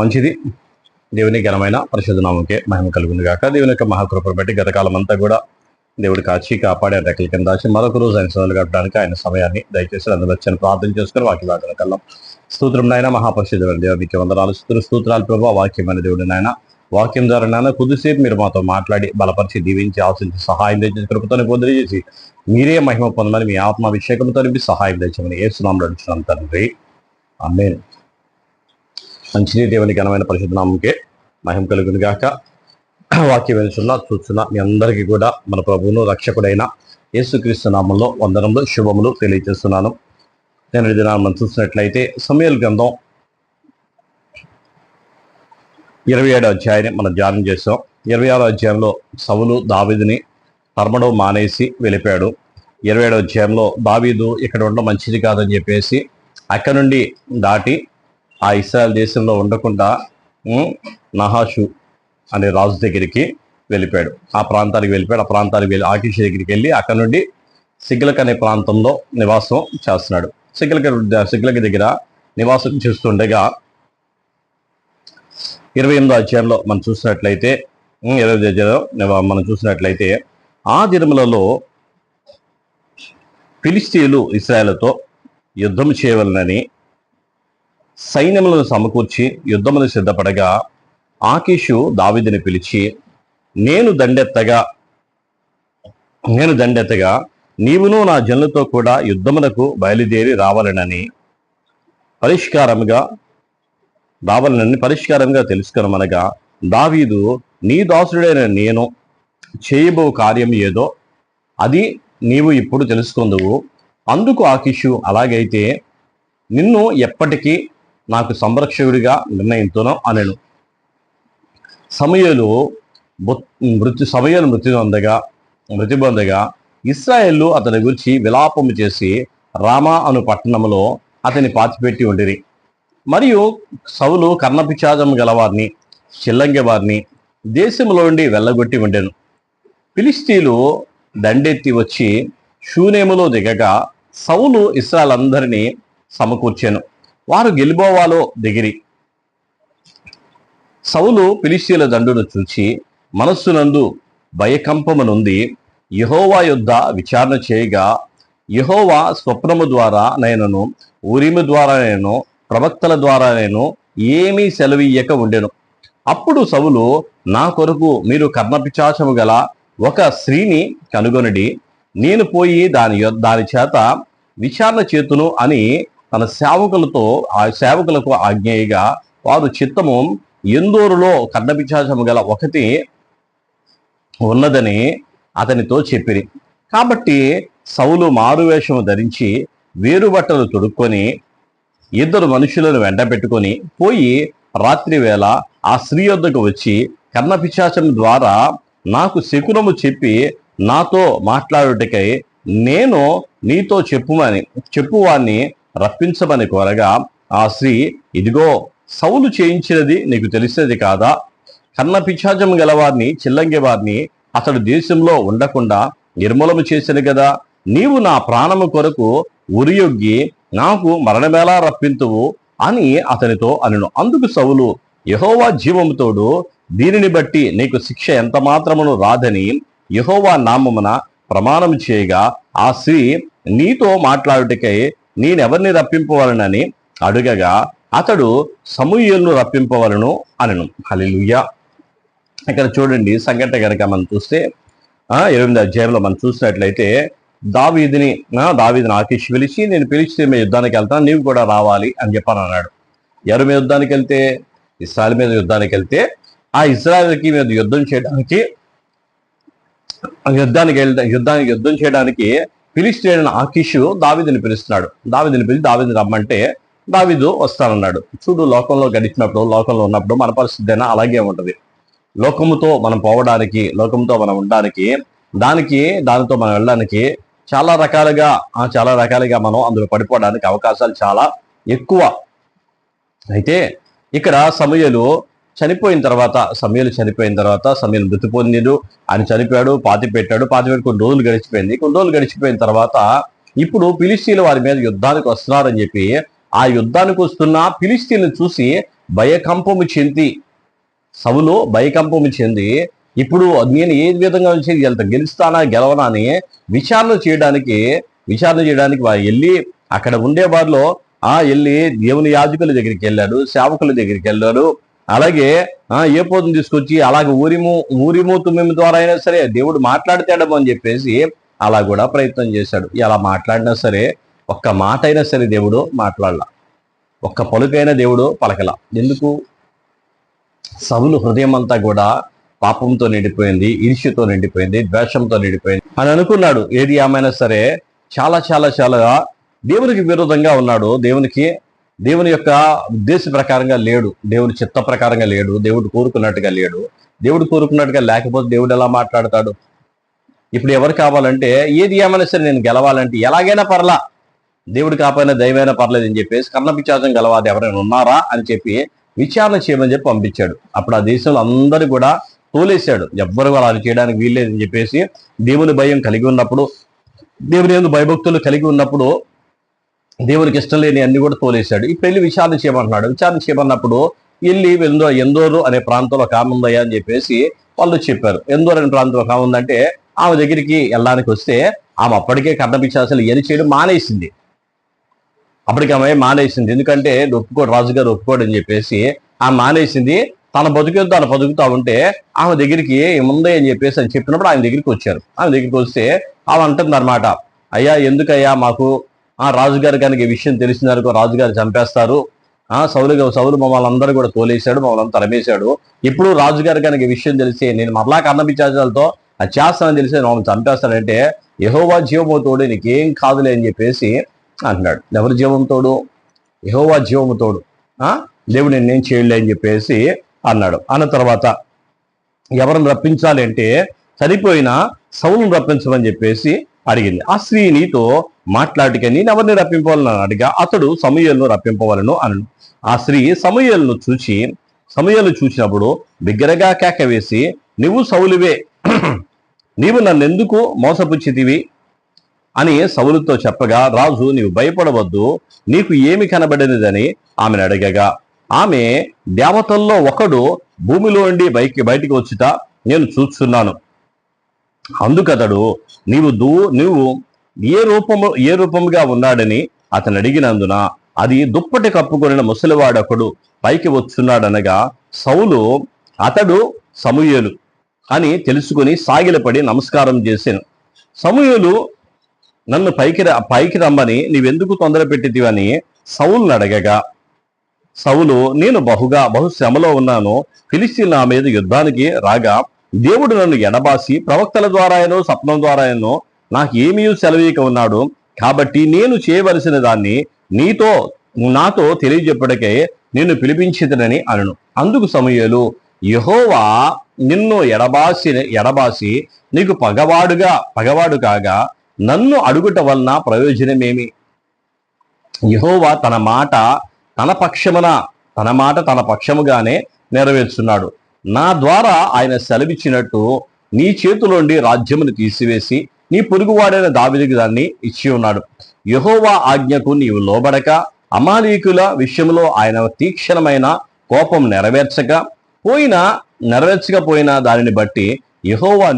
మంచిది. దేవుని ఘనమైన పరిశుద్ధ నామముకే మహిమ కలుగును గాక. దేవుని యొక్క మహాకృపను బట్టి గతకాలం అంతా కూడా దేవుడు కాచి కాపాడి రెక్కల కింద దాచి మరొక రోజు ఆయన సోదరులు గడపడానికి ఆయన సమయాన్ని దయచేసి అందరూ ప్రార్థన చేసుకుని వాక్యం కల్లాం. స్తోత్రం నాయన, మహాపరిశుద్ధుడు దేవ, మీకు వందనాలు స్తోత్రాలు ప్రభావ. వాక్యమైన దేవుడు నాయన, వాక్యం ద్వారా నాయన కొద్దిసేపు మీరు మాతో మాట్లాడి బలపరిచి దీవించి ఆశించి సహాయం దయచేసి కృపతో పొంది చేసి మీరే మహిమ పొందమని మీ ఆత్మాభిషేకంతో నింపి సహాయం దయచేయమని యేసునామములో అడుగుతున్నాం తండ్రి, ఆమేన్. మంచిది. దేవుని ఘనమైన పరిశుద్ధ నామముకే మహిమ కలుగును గాక. వాక్యం చూస్తున్నా మీ అందరికీ కూడా మన ప్రభువును రక్షకుడైన యేసుక్రీస్తు నామంలో వందనములు శుభములు తెలియజేస్తున్నాను. నేను దినాన్ని మనం చూసినట్లయితే సమూయేలు గ్రంథం 27వ అధ్యాయాన్ని మనం ధ్యానం చేసాం. 26వ అధ్యాయంలో సౌలు దావీదుని తరమడం మానేసి వెళ్ళిపోయాడు. 27వ అధ్యాయంలో దావీదు ఇక్కడ ఉండడం మంచిది కాదని చెప్పేసి అక్కడ నుండి దాటి ఆ ఇశ్రాయేల్ దేశంలో ఉండకుండా నహాషు అనే రాజు దగ్గరికి వెళ్ళిపోయాడు. ఆ ప్రాంతానికి వెళ్ళిపోయాడు. ఆ ప్రాంతానికి వెళ్ళి ఆకీషు దగ్గరికి వెళ్ళి అక్కడ నుండి సిగ్లక్ అనే ప్రాంతంలో నివాసం చేస్తున్నాడు. సిగ్లక్ దగ్గర నివాసం చేస్తుండగా 28వ అధ్యాయంలో మనం చూసినట్లయితే 20వ అధ్యాయంలో మనం చూసినట్లయితే ఆ దినములలో ఫిలిష్తీయులు ఇశ్రాయేలుతో యుద్ధం చేయవలనని సైన్యములను సమకూర్చి యుద్ధమును సిద్ధపడగా ఆకీషు దావీదుని పిలిచి, నేను దండెత్తగా నీవును నా జనులతో కూడా యుద్ధమునకు బయలుదేరి రావాలనని పరిష్కారంగా తెలుసుకొనమనగా దావీదు, నీ దాసుడైన నేను చేయబో కార్యం ఏదో అది నీవు ఇప్పుడు తెలుసుకొందువు. అందుకు ఆకీషు, అలాగైతే నిన్ను ఎప్పటికీ నాకు సంరక్షకుడిగా నిర్ణయించును అనెను. సమూయేలు మృతి పొందగా ఇశ్రాయేలు అతని గురించి విలాపము చేసి రామా అను పట్టణంలో అతని పాతిపెట్టి ఉండిరి. మరియు సౌలు కర్ణపిశాచము గలవారిని చిల్లంగి వారిని దేశంలో నుండి వెళ్ళగొట్టి ఉండెను. ఫిలిష్తీయులు దండెత్తి వచ్చి షూనేములో దిగగా సౌలు ఇశ్రాయేలందరినీ సమకూర్చెను. వారు గిల్బోవాలో దిగిరి. సౌలు ఫిలిష్తీయుల దండును చూచి మనస్సునందు భయకంపము నుండి యెహోవా యొద్ద విచారణ చేయగా, యెహోవా స్వప్నము ద్వారా నేనను ఊరీము ద్వారా నేను ప్రవక్తల ద్వారా నేను ఏమీ సెలవీయక ఉండెను. అప్పుడు సౌలు, నా కొరకు మీరు కర్ణపిశాచము గల ఒక స్త్రీని కనుగొనడి, నేను పోయి దాని చేత విచారణ చేతును అని తన సేవకులకు ఆజ్ఞేయగా వారు చిత్తము ఎందోరులో కర్ణపిశాచము గల ఒకటి ఉన్నదని అతనితో చెప్పిరి. కాబట్టి సౌలు మారువేషము ధరించి వేరుబట్టలు తొడుక్కొని 2 మనుషులను వెంట పెట్టుకొని పోయి రాత్రి వేళ ఆ స్త్రీ యొద్దకు వచ్చి, కర్ణపిశాచం ద్వారా నాకు శకునము చెప్పి నాతో మాట్లాడుటకై నేను నీతో చెప్పువాన్ని రప్పించమని కోరగా ఆ స్త్రీ, ఇదిగో సౌలు చేయించినది నీకు తెలిసేది కాదా? కర్ణపిశాచం గలవారిని చిల్లంగి వారిని అతడు దేశంలో ఉండకుండా నిర్మూలము చేశాను కదా. నీవు నా ప్రాణము కొరకు ఉరియొగ్గి నాకు మరణమేలా రప్పింతువు అని అతనితో అనెను. అందుకు సౌలు, యెహోవా జీవముతోడు దీనిని బట్టి నీకు శిక్ష ఎంత మాత్రమును రాదని యెహోవా నామమున ప్రమాణం చేయగా ఆ స్త్రీ నీతో మాట్లాడుటకై నేనెవరిని రప్పింపవలనని అడుగగా అతడు సమూయేలును రప్పింపవలను అనెను. హల్లెలూయా. ఇక్కడ చూడండి సంఘటన కనుక మనం చూస్తే 8వ అధ్యాయంలో మనం చూసినట్లయితే దావీదుని ఆకీషు పిలిచి, నేను పిలిచి మీ యుద్ధానికి వెళ్తాను, నీవు కూడా రావాలి అని చెప్పని అన్నాడు. ఎవరి మీద యుద్ధానికి వెళ్తే? ఇశ్రాయేల్ మీద యుద్ధానికి వెళ్తే ఆ ఇశ్రాయేల్కి మీద యుద్ధం చేయడానికి ఫిలిష్తీయుడైన ఆకీషు దావీదుని పిలుస్తున్నాడు. దావీదుని రమ్మంటే దావీదు వస్తానన్నాడు. చూడు, లోకంలో ఉన్నప్పుడు మన పరిస్థితి అయినా అలాగే ఉంటుంది. లోకముతో మనం పోవడానికి, లోకంతో మనం ఉండడానికి, దానితో మనం వెళ్ళడానికి చాలా రకాలుగా మనం అందులో పడిపోవడానికి అవకాశాలు చాలా ఎక్కువ. అయితే ఇక్కడ సమూయేలు చనిపోయిన తర్వాత సమూయేలు మృతి పొందిండు. ఆయన చనిపోయాడు, పాతిపెట్టాడు. కొన్ని రోజులు గడిచిపోయిన తర్వాత ఇప్పుడు ఫిలిష్తీయులు వారి మీద యుద్ధానికి వస్తున్నారని చెప్పి ఆ యుద్ధానికి వస్తున్న ఫిలిష్తీయులను చూసి భయకంపము చెంది సౌలు భయకంపము చెంది ఇప్పుడు నేను ఏ విధంగా గెలుస్తానా గెలవనా అని విచారణ చేయడానికి వెళ్ళి అక్కడ ఉండే వారిలో వెళ్ళి దేవుని యాజకుల దగ్గరికి వెళ్ళాడు, సేవకుల దగ్గరికి వెళ్ళాడు. అలాగే ఏ పోతుని తీసుకొచ్చి అలాగే ఊరిము తుమ్మిమి ద్వారా అయినా సరే దేవుడు మాట్లాడతాడమో అని చెప్పేసి అలా కూడా ప్రయత్నం చేశాడు. ఎలా మాట్లాడినా సరే ఒక్క మాట అయినా సరే దేవుడు మాట్లాడలా, ఒక్క పలుకైనా దేవుడు పలకలా. ఎందుకు? సౌలు హృదయం అంతా కూడా పాపంతో నిండిపోయింది, ఈర్ష్యతో నిండిపోయింది, ద్వేషంతో నిండిపోయింది అని అనుకున్నాడు. ఏది ఏమైనా సరే చాలా చాలా చాలా దేవునికి విరోధంగా ఉన్నాడు. దేవుని యొక్క ఉద్దేశ ప్రకారంగా లేడు, దేవుని చిత్త ప్రకారంగా లేడు, దేవుడు కోరుకున్నట్టుగా లేడు. దేవుడు కోరుకున్నట్టుగా లేకపోతే దేవుడు ఎలా మాట్లాడతాడు? ఇప్పుడు ఎవరు కావాలంటే ఏది ఏమైనా సరే నేను గెలవాలంటే ఎలాగైనా పర్లా, దేవుడు కాకపోయినా దైవమైనా పర్లేదు అని చెప్పేసి కర్ణపిశాచం గెలవాది ఎవరైనా ఉన్నారా అని చెప్పి విచారణ చేయమని చెప్పి పంపించాడు. అప్పుడు ఆ దేశంలో అందరూ కూడా తోలేశాడు. ఎవ్వరు అలా చేయడానికి వీల్లేదని చెప్పేసి దేవుని భయం కలిగి ఉన్నప్పుడు, దేవుని యందు భయభక్తులు కలిగి ఉన్నప్పుడు దేవునికి ఇష్టం లేని అన్ని కూడా తోలేశాడు. ఇప్పుడు వెళ్ళి విచారణ చేయమంటున్నాడు. విచారణ చేయమన్నప్పుడు వెళ్ళి ఎందోరు అనే ప్రాంతంలో ఒక ఆమె ఉందయ్యా అని చెప్పేసి వాళ్ళు చెప్పారు. ఎందోరు అనే ప్రాంతంలో ఒక ఆమె ఉందంటే ఆమె దగ్గరికి వెళ్ళడానికి వస్తే ఆమె అప్పటికే కర్ణపిశాచాలు ఎని చేయడం మానేసింది. అప్పటికి ఆమె మానేసింది. ఎందుకంటే రాజుగారు ఒప్పుకోడు అని చెప్పేసి ఆమె మానేసింది. తన బతుకుతో తను బతుకుతా ఉంటే ఆమె దగ్గరికి ఏముంది అని చెప్పేసి అని చెప్పినప్పుడు ఆయన దగ్గరికి వచ్చారు. ఆమె దగ్గరికి వస్తే ఆమె అంటుంది అనమాట, అయ్యా ఎందుకయ్యా మాకు రాజుగారు కనుక ఈ విషయం తెలిసినారు రాజుగారు చంపేస్తారు, సౌలు మమ్మల్ని అందరూ కూడా తోలేశాడు, మమ్మల్ని తరమేశాడు. ఇప్పుడు రాజుగారు కనుక ఈ విషయం తెలిసి నేను మరలా కర్ణపిశాచాలతో అది చేస్తానని తెలిసి మమ్మల్ని చంపేస్తానంటే యెహోవా జీవము తోడు నీకేం కాదులే అని చెప్పేసి అంటున్నాడు. ఎవరి జీవం తోడు? యెహోవా జీవము తోడు, దేవుడు నేనేం చేయలే అని చెప్పేసి అన్నాడు. అన్న తర్వాత ఎవరిని రప్పించాలి అంటే చనిపోయిన సౌలును రప్పించమని చెప్పేసి అడిగింది. ఆ స్త్రీ నీతో మాట్లాడిక నేను ఎవరిని రప్పింపవాలని అడిగా అతడు సమూయేలును రప్పింపవలను అను. ఆ స్త్రీ సమూయేలును చూసినప్పుడు బిగ్గరగా కేక వేసి నువ్వు సౌలువే, నీవు నన్నెందుకు మోసపుచ్చితివి అని సౌలుతో చెప్పగా రాజు నీవు భయపడవద్దు, నీకు ఏమి కనబడినదని ఆమెను అడగగా ఆమె దేవతల్లో ఒకడు భూమిలో నుండి బయటికి వచ్చుట నేను చూస్తున్నాను. అందుకతడు నీవు ఏ రూపముగా ఉన్నాడని అతను అడిగినందున అది దుప్పటి కప్పుకొనిన ముసలివాడొకడు పైకి వచ్చున్నాడనగా సౌలు అతడు సమూయేలు అని తెలుసుకుని సాగిలపడి నమస్కారం చేశాను. సమూయేలు నన్ను పైకి రమ్మని నీవెందుకు తొందర పెట్టితివని సౌలును అడగగా సౌలు నేను బహు శ్రమలో ఉన్నాను, ఫిలిష్తీయులు నా మీద యుద్ధానికి రాగా దేవుడు నన్ను ఎడబాసి ప్రవక్తల ద్వారాయనో స్వప్నం ద్వారాయనో నాకు ఏమీ సెలవీక ఉన్నాడు, కాబట్టి నేను చేయవలసిన దాన్ని నాతో తెలియజెప్పటికే నిన్ను పిలిపించితనని అనను. అందుకు సమూయేలు యెహోవా నిన్ను ఎడబాసి నీకు పగవాడు కాగా నన్ను అడుగుట వలన ప్రయోజనమేమి? యెహోవా తన మాట తన పక్షముగానే నెరవేర్చున్నాడు. నా ద్వారా ఆయన సెలవిచ్చినట్టు నీ చేతిలోండి రాజ్యమును తీసివేసి నీ పొరుగువాడైన దావీదుకు దాన్ని ఇచ్చి ఉన్నాడు. యెహోవా ఆజ్ఞకు నీవు లోబడక అమాలీకుల విషయంలో ఆయన తీక్షణమైన కోపం నెరవేర్చకపోయినా దానిని బట్టి యెహోవా